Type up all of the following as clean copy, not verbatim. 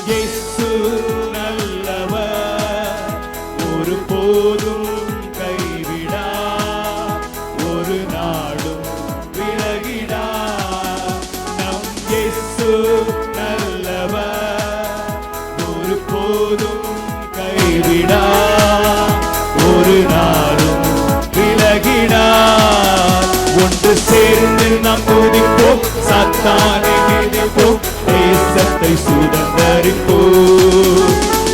இயேசு நல்லவர், ஒரு போதும் கைவிடா, ஒரு நாளும் விலகிடா. நம் இயேசு நல்லவர், ஒரு போதும் கைவிடா, ஒரு நாளும் விலகிடா. ஒன்று சேர்ந்து நாம் துதிப்போம், சாத்தானை மிதிப்போம், தேசத்தை சுதந்தரிப்போம்.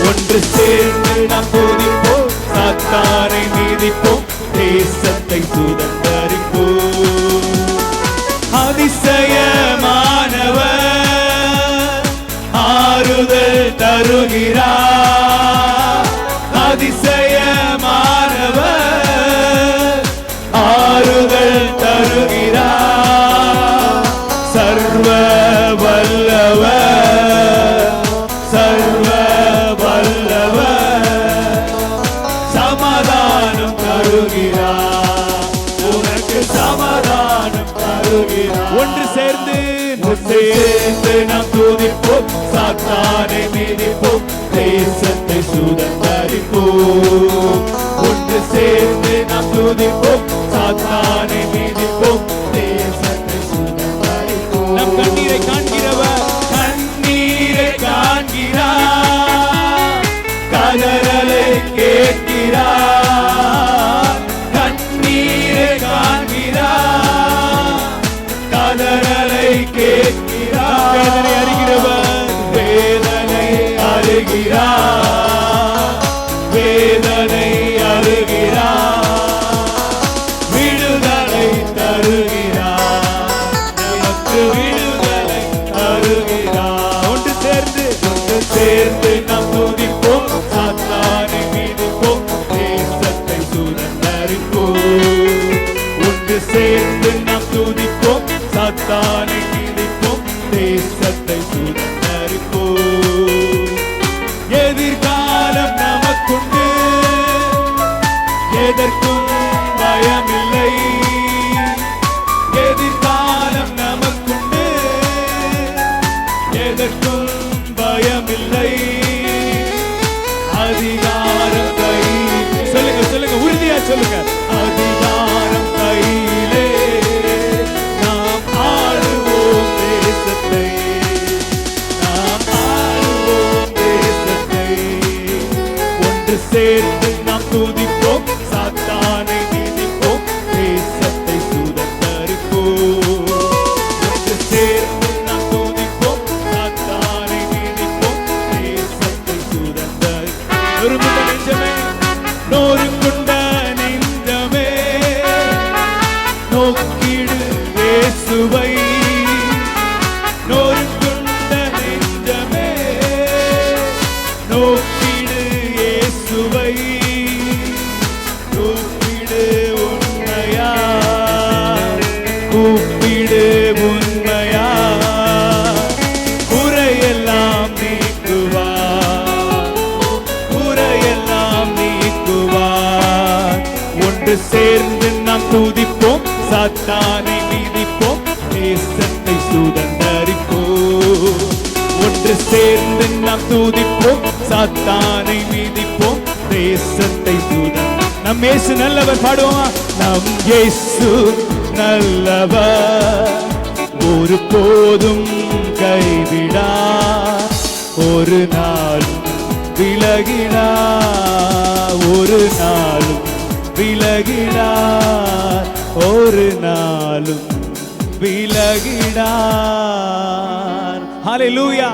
ஒன்று சேர்ந்து நாம் துதிப்போம், சாத்தானை மிதிப்போம், தேசத்தை சுதந்தரிப்போம். அதிசயமானவர் ஆறுதல் தருகிறார், அதிசயமானவர் ஆறுதல் தருகிறார். சர்வ வல்லவர், சர்வ வல்லவர் சமாதானம் தருகிறார், உனக்கு சமாதானம் தருகிறார். ஒன்று சேர்ந்து நாம் துதிப்போம், சாத்தானை மிதிப்போம், தேசத்தை சுதந்தரிப்போம். ஒன்று சேர்ந்து நாம் துதிப்போம், சாத்தானை மிதிப்போம், தேசத்தை சுதந்தரிப்போம். நம் கண்ணீரை காண்கிறவர், கண்ணீரை காண்கிறார், கதறலை கேட்கிறார். கண்ணீரை காண்கிறார், கதறலை கேட்கிறார். வேதனை அறிகிறவர், வேதனை அறிகிறார், வேதனை அறிகிறார். விடுதலை தருகிறார், நமக்கு விடுதலை தருகிறார். ஒன்று சேர்ந்து நாம் துதிப்போம், சாத்தானை மிதிப்போம், தேசத்தை சுதந்தரிப்போம். ஒன்று சேர்ந்து நாம் துதிப்போம், சாத்தானை மிதிப்போம், தேசத்தை சுதந்தரிப்போம். எதிர்காலம் நமக்குண்டு, எதற்கும் பயமில்லை. எதிர்காலம் நமக்குண்டு, எதற்கும் பயமில்லை. அதிகாரம் கையிலே, சொல்லுங்க சொல்லுங்க, உறுதியா சொல்லுங்க. அதிகாரம் கையிலே, நாம் ஆளுவோம் தேசத்தை, நாம் ஆளுவோம் தேசத்தை. ஒன்று சேர்ந்து நாம் துதிப்போம், சாத்தானை மிதிப்போம், தேசத்தை சுதந்தரிப்போம். ஒன்று சேர்ந்து நாம் துதிப்போம், சாத்தானை மிதிப்போம், தேசத்தை சுதந்தரிப்போம். நொறுங்குண்ட நெஞ்சமே, நொறுங்குண்ட நெஞ்சமே, நோக்கிடு இயேசுவை. நொறுங்குண்ட நெஞ்சமே, நோக்கிடு இயேசுவை. கூப்பிடு உண்மையா, கூப்பிடு உண்மையா, குறையெல்லாம் நீக்குவார், குறையெல்லாம் நீக்குவார். ஒன்று சேர்ந்து நாம் துதிப்போம், சாத்தானை மிதிப்போம், தேசத்தை சுதந்தரிப்போம். ஒன்று சேர்ந்து நாம் துதிப்போம், சாத்தானை மிதிப்போம், தேசத்தை சுதந்தரிப்போம். நம் இயேசு நல்லவர், பாடுவோமா? நம் இயேசு நல்லவர், ஒரு போதும் கைவிடா, ஒரு நாளும் விலகிடா, ஒரு நாளும் விலகிடா, ஒரு நாளும் விலகிடா. ஹல்லேலூயா.